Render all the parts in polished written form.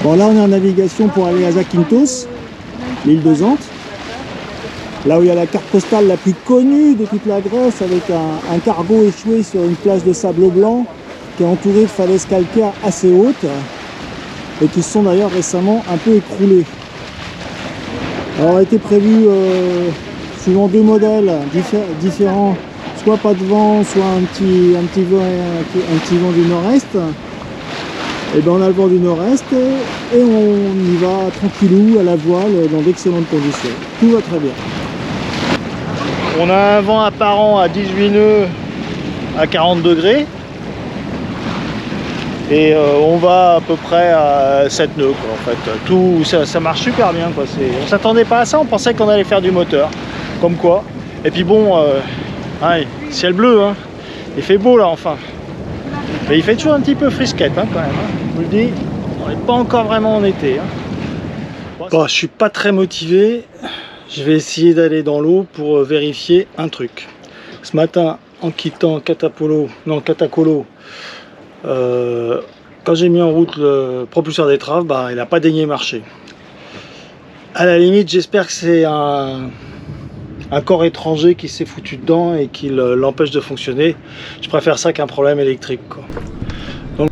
Bon, là on est en navigation pour aller à Zakynthos, l'île de Zante. Là où il y a la carte postale la plus connue de toute la Grèce, avec un cargo échoué sur une plage de sable blanc qui est entourée de falaises calcaires assez hautes et qui se sont d'ailleurs récemment un peu écroulées. Alors, a été prévu suivant deux modèles différents, soit pas de vent, soit un petit vent du nord-est. Et bien on a le vent du nord-est et on y va tranquillou à la voile dans d'excellentes conditions. Tout va très bien. On a un vent apparent à 18 nœuds à 40 degrés. Et on va à peu près à 7 nœuds quoi, en fait. Tout, ça marche super bien quoi. On s'attendait pas à ça, on pensait qu'on allait faire du moteur. Comme quoi. Et puis bon, ouais, ciel bleu, hein. Il fait beau là enfin. Mais il fait toujours un petit peu frisquette hein, quand même. Hein. Je vous le dis, on n'est pas encore vraiment en été. Hein. Bon, je suis pas très motivé. Je vais essayer d'aller dans l'eau pour vérifier un truc. Ce matin, en quittant Katakolo, quand j'ai mis en route le propulseur d'étrave, bah, il n'a pas daigné marcher. À la limite, j'espère que c'est un corps étranger qui s'est foutu dedans et qui l'empêche de fonctionner. Je préfère ça qu'un problème électrique, quoi. Donc...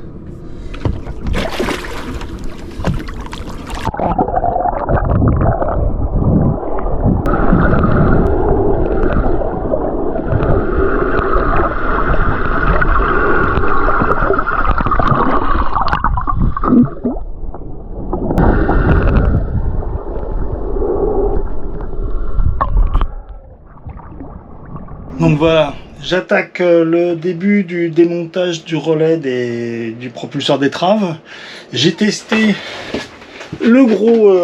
Donc voilà, j'attaque le début du démontage du relais du propulseur d'étrave. J'ai testé le gros,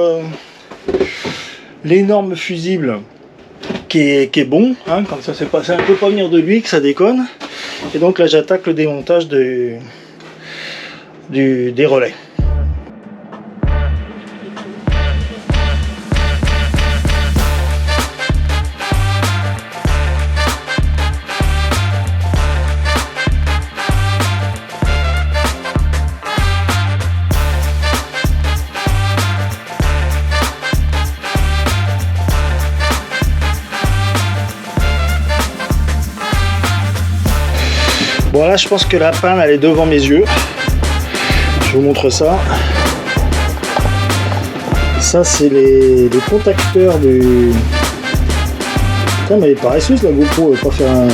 l'énorme fusible qui est bon, hein, comme ça c'est passé un peu pas venir de lui, que ça déconne. Et donc là j'attaque le démontage des relais. Voilà, je pense que la panne elle est devant mes yeux. Je vous montre ça. Ça c'est les contacteurs du... Putain mais elle est paresseuse la GoPro, elle va pas faire un...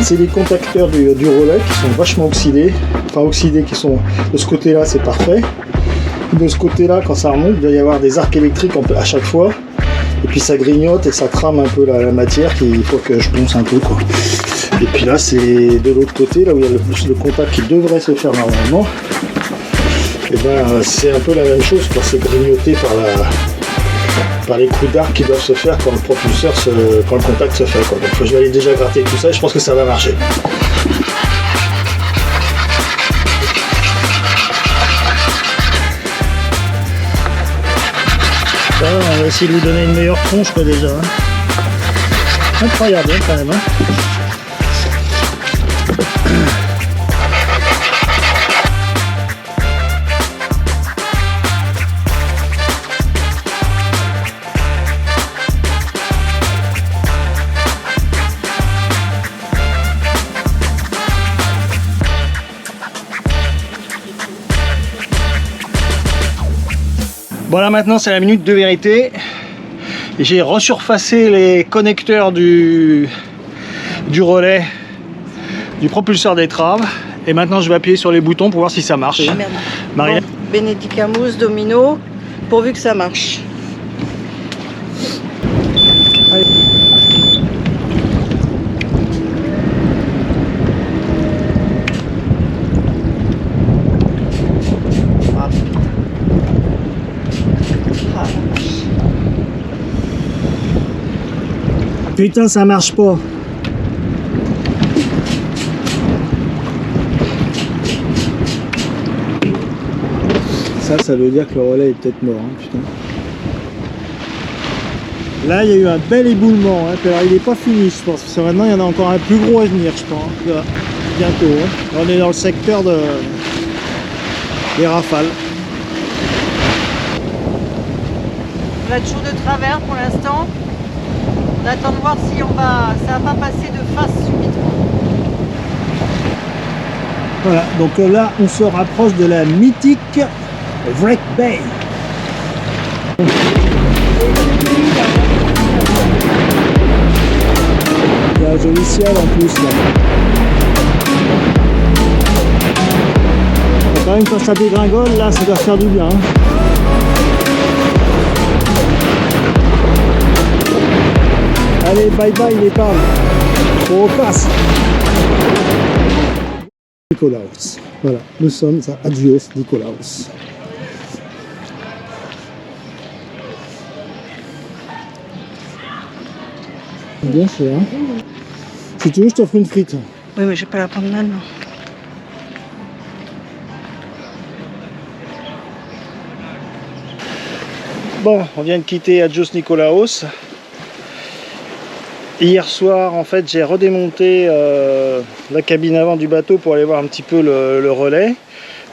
C'est les contacteurs du relais qui sont vachement oxydés. Enfin oxydés, qui sont... De ce côté là c'est parfait. De ce côté là quand ça remonte, il doit y avoir des arcs électriques à chaque fois. Et puis ça grignote et ça trame un peu la matière qu'il faut que je ponce un peu quoi. Et puis là c'est de l'autre côté, là où il y a le contact qui devrait se faire normalement. Et ben c'est un peu la même chose quoi, c'est grignoté par les coups d'arc qui doivent se faire quand le contact se fait quoi. Donc je vais aller déjà gratter tout ça et je pense que ça va marcher. On va essayer de lui donner une meilleure tronche quoi déjà. Hein. Incroyable hein, quand même. Hein. Voilà, maintenant c'est la minute de vérité. J'ai resurfacé les connecteurs du relais du propulseur d'étrave et maintenant je vais appuyer sur les boutons pour voir si ça marche. Marie... Bon, Benedicamus Domino, pourvu que ça marche. Allez. Putain, ça marche pas. Ça veut dire que le relais est peut-être mort, hein, putain. Là, il y a eu un bel éboulement, hein. Alors, il n'est pas fini, je pense. Parce que maintenant, il y en a encore un plus gros à venir, je pense. Bientôt. Hein. On est dans le secteur les rafales. On a toujours de travers pour l'instant. On attend de voir si ça va pas passer de face subitement. Voilà, donc là on se rapproche de la mythique Wreck Bay. Il y a un joli ciel en plus là. Quand même quand ça dégringole là, ça doit faire du bien. Allez, bye bye les palmes. On repasse. Nikolaos. Voilà, nous sommes à Agios Nikolaos. Bien cher. Hein. Si tu veux, je t'offre une frite. Oui, mais je vais pas la prendre maintenant. Bon, on vient de quitter Agios Nikolaos. Hier soir, en fait, j'ai redémonté la cabine avant du bateau pour aller voir un petit peu le relais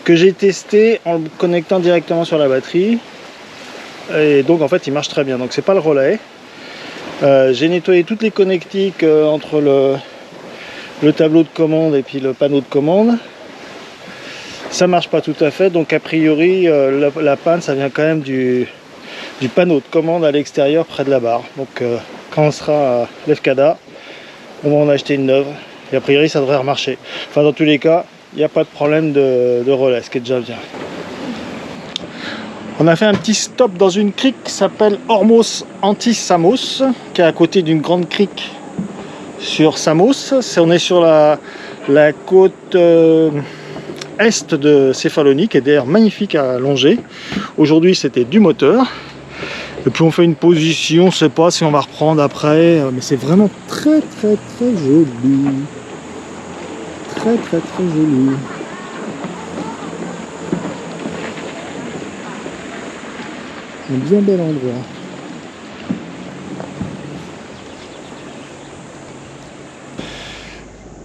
que j'ai testé en le connectant directement sur la batterie. Et donc, en fait, il marche très bien. Donc, c'est pas le relais. J'ai nettoyé toutes les connectiques entre le tableau de commande et puis le panneau de commande. Ça marche pas tout à fait. Donc, a priori, la panne, ça vient quand même du panneau de commande à l'extérieur près de la barre. Donc, quand on sera à l'Efcada, on va en acheter une neuve et a priori ça devrait remarcher. Enfin dans tous les cas, il n'y a pas de problème de relais, ce qui est déjà bien. On a fait un petit stop dans une crique qui s'appelle Ormos Antis Samos, qui est à côté d'une grande crique sur Samos. On est sur la côte est de Céphalonie, qui est d'ailleurs magnifique à longer. Aujourd'hui c'était du moteur. Et puis on fait une position, on ne sait pas si on va reprendre après, mais c'est vraiment très très très joli. Très très très joli. Un bien bel endroit.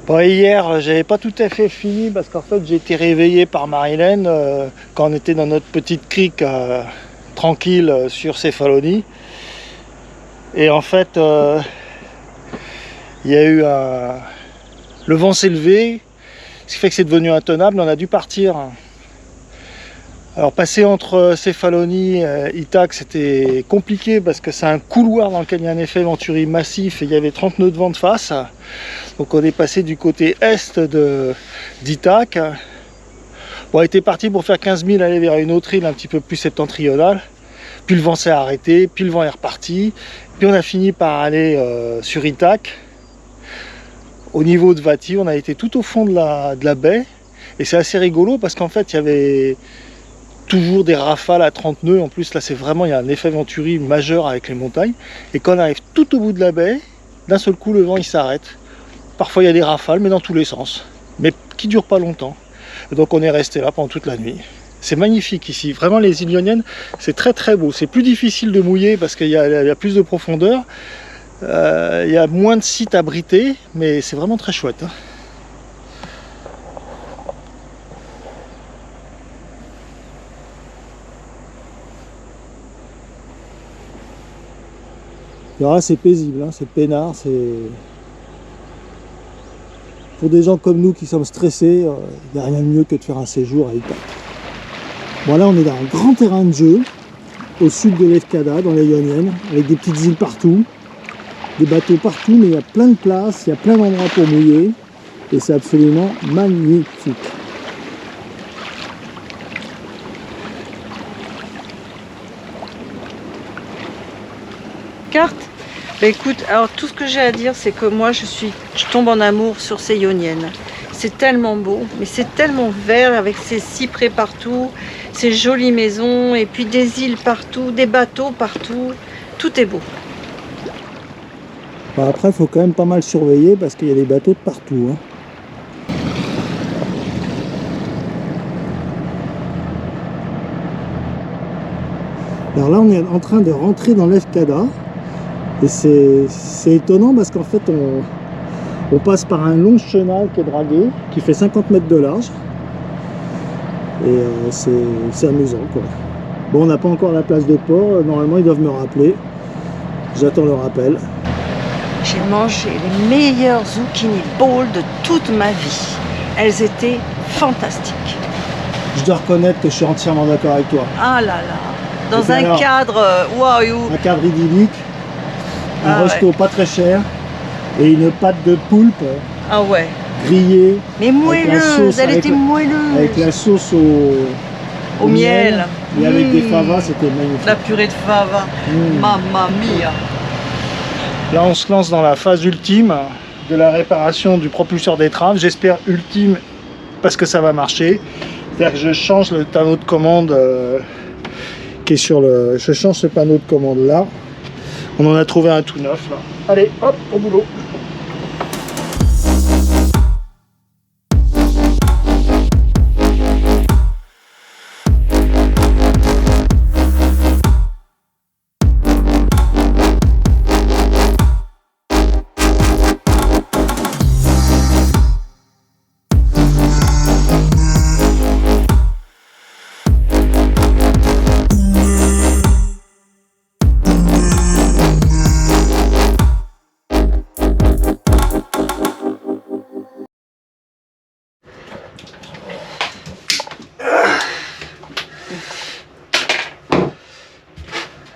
Bon, hier, j'avais pas tout à fait fini parce qu'en fait j'ai été réveillé par Marilène quand on était dans notre petite crique tranquille sur Céphalonie. Et en fait, il y a eu le vent s'est levé, ce qui fait que c'est devenu intenable. On a dû partir. Alors passer entre Céphalonie et Ithaque, c'était compliqué parce que c'est un couloir dans lequel il y a un effet Venturi massif et il y avait 30 nœuds de vent de face. Donc on est passé du côté est d'Ithaque. Bon, on était parti pour faire 15 000, aller vers une autre île un petit peu plus septentrionale. Puis le vent s'est arrêté, puis le vent est reparti. Puis on a fini par aller sur Ithaque. Au niveau de Vati, on a été tout au fond de la baie. Et c'est assez rigolo parce qu'en fait, il y avait toujours des rafales à 30 nœuds. En plus, là, c'est vraiment, il y a un effet Venturi majeur avec les montagnes. Et quand on arrive tout au bout de la baie, d'un seul coup, le vent, il s'arrête. Parfois, il y a des rafales, mais dans tous les sens. Mais qui ne durent pas longtemps. Et donc, on est resté là pendant toute la nuit. C'est magnifique ici. Vraiment, les îles Ioniennes, c'est très très beau. C'est plus difficile de mouiller parce qu'il y a plus de profondeur. Il y a moins de sites abrités, mais c'est vraiment très chouette. Hein. Alors là, c'est paisible, hein, c'est peinard, c'est... Pour des gens comme nous qui sommes stressés, il n'y a rien de mieux que de faire un séjour à Ithaque. Bon là, on est dans un grand terrain de jeu, au sud de l'Efcada, dans les Ioniennes, avec des petites îles partout, des bateaux partout, mais il y a plein de places, il y a plein d'endroits pour mouiller, et c'est absolument magnifique. Carte. Bah écoute, alors tout ce que j'ai à dire, c'est que moi je tombe en amour sur ces Ioniennes. C'est tellement beau, mais c'est tellement vert avec ces cyprès partout, ces jolies maisons, et puis des îles partout, des bateaux partout. Tout est beau. Bah après, il faut quand même pas mal surveiller parce qu'il y a des bateaux de partout. Hein. Alors là, on est en train de rentrer dans l'Efcada. Et c'est étonnant parce qu'en fait, on passe par un long chenal qui est dragué, qui fait 50 mètres de large. Et c'est amusant quoi. Bon, on n'a pas encore la place de port, normalement ils doivent me rappeler. J'attends le rappel. J'ai mangé les meilleures zucchini balls de toute ma vie. Elles étaient fantastiques. Je dois reconnaître que je suis entièrement d'accord avec toi. Ah là là, dans puis un alors, cadre, waouh. Un cadre idyllique, un Ah resto pas très cher et une pâte de poulpe Ah ouais, grillée. mais moelleuse, elle était moelleuse. Avec la sauce Au miel. Et avec des favas, c'était magnifique. La purée de fava, mamma mia. Là, on se lance dans la phase ultime de la réparation du propulseur d'étrave. J'espère ultime parce que ça va marcher. C'est-à-dire que je change le panneau de commande qui est sur le... Je change ce panneau de commande là. On en a trouvé un tout neuf là. Allez, hop, au boulot.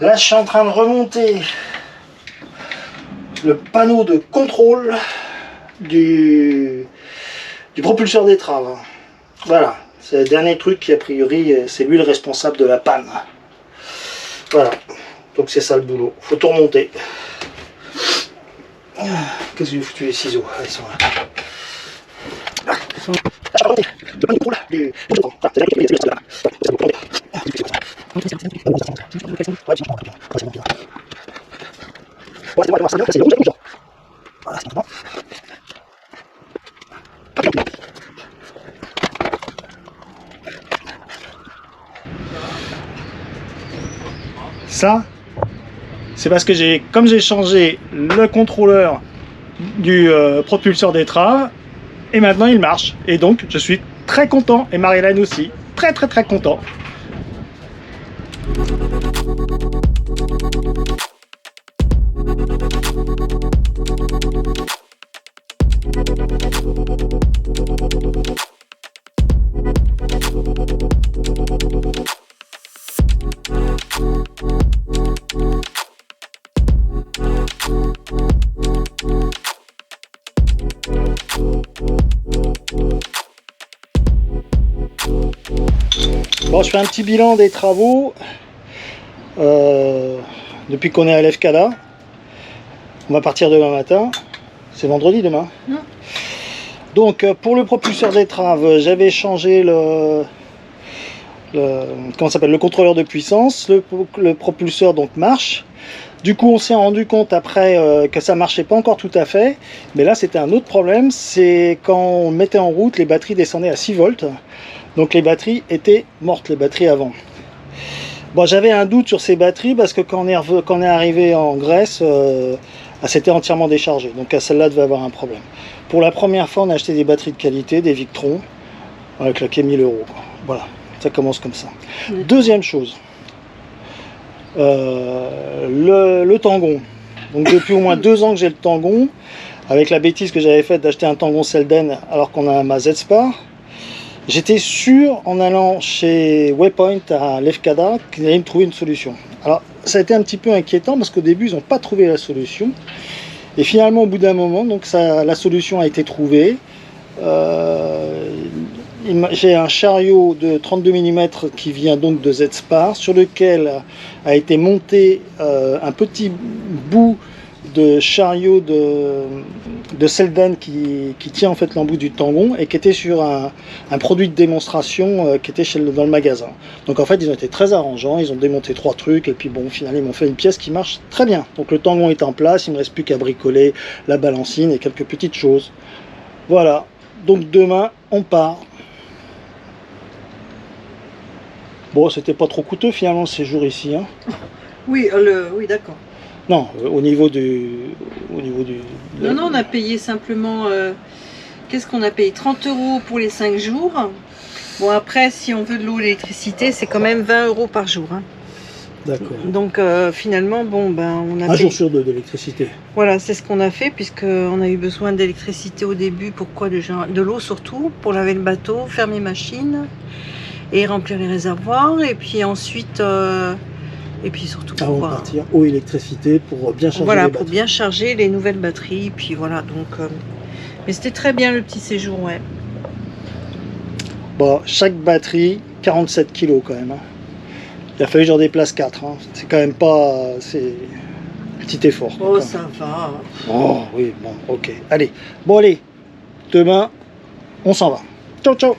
Là, je suis en train de remonter le panneau de contrôle du propulseur d'étrave. Voilà, c'est le dernier truc qui, a priori, c'est lui le responsable de la panne. Voilà, donc c'est ça le boulot. Faut tout remonter. Qu'est-ce que j'ai foutu les ciseaux? Ah, ils sont là. Le panneau de contrôle du... Ça, c'est parce que comme j'ai changé le contrôleur du propulseur d'étrave, et maintenant il marche. Et donc je suis très content, et Marie-Hélène aussi, très content. Bon, je fais un petit bilan des travaux depuis qu'on est à l'EFCADA. On va partir demain matin. C'est vendredi demain. Donc pour le propulseur d'étrave, j'avais changé comment s'appelle, le contrôleur de puissance. Le propulseur donc marche. Du coup, on s'est rendu compte après que ça marchait pas encore tout à fait. Mais là, c'était un autre problème. C'est quand on mettait en route, les batteries descendaient à 6 volts. Donc les batteries étaient mortes, les batteries avant. Bon, j'avais un doute sur ces batteries parce que quand on est arrivé en Grèce, elle s'était entièrement déchargée. Donc celle-là devait avoir un problème. Pour la première fois, on a acheté des batteries de qualité, des Victron. On a claqué 1000 €. Voilà, ça commence comme ça. Deuxième chose, le tangon. Donc depuis au moins 2 ans que j'ai le tangon, avec la bêtise que j'avais faite d'acheter un tangon Selden alors qu'on a un Mazet Spar. J'étais sûr, en allant chez Waypoint à l'EFCADA, qu'ils allaient me trouver une solution. Alors, ça a été un petit peu inquiétant parce qu'au début, ils n'ont pas trouvé la solution. Et finalement, au bout d'un moment, donc la solution a été trouvée. J'ai un chariot de 32 mm qui vient donc de Z-Spar, sur lequel a été monté un petit bout de chariot de Selden qui tient en fait l'embout du tangon et qui était sur un produit de démonstration qui était dans le magasin. Donc en fait ils ont été très arrangeants, ils ont démonté 3 trucs et puis bon, finalement ils m'ont fait une pièce qui marche très bien. Donc le tangon est en place, il ne me reste plus qu'à bricoler la balancine et quelques petites choses. Voilà, donc demain on part. Bon, c'était pas trop coûteux finalement ce séjour ici, hein. Oui, oui, d'accord. Non, au niveau du... Non, on a payé simplement... qu'est-ce qu'on a payé? 30 € pour les 5 jours. Bon, après, si on veut de l'eau et l'électricité, c'est quand même 20 € par jour. Hein. D'accord. Donc finalement, bon, ben, on a Un jour sur deux d'électricité. Voilà, c'est ce qu'on a fait, puisqu'on a eu besoin d'électricité au début. Pourquoi déjà? De l'eau surtout, pour laver le bateau, faire mes machines et remplir les réservoirs. Et puis ensuite, et puis surtout pour Avant de partir, eau et électricité pour bien charger voilà, les pour batteries. bien charger les nouvelles batteries. Puis voilà, donc. Mais c'était très bien le petit séjour, ouais. Bon, chaque batterie, 47 kilos quand même. Hein. Il a fallu que j'en déplace 4. Hein. C'est quand même pas... C'est un petit effort. Oh, quoi, ça va. Oh, oui, bon, ok. Allez, bon, allez. Demain, on s'en va. Ciao, ciao.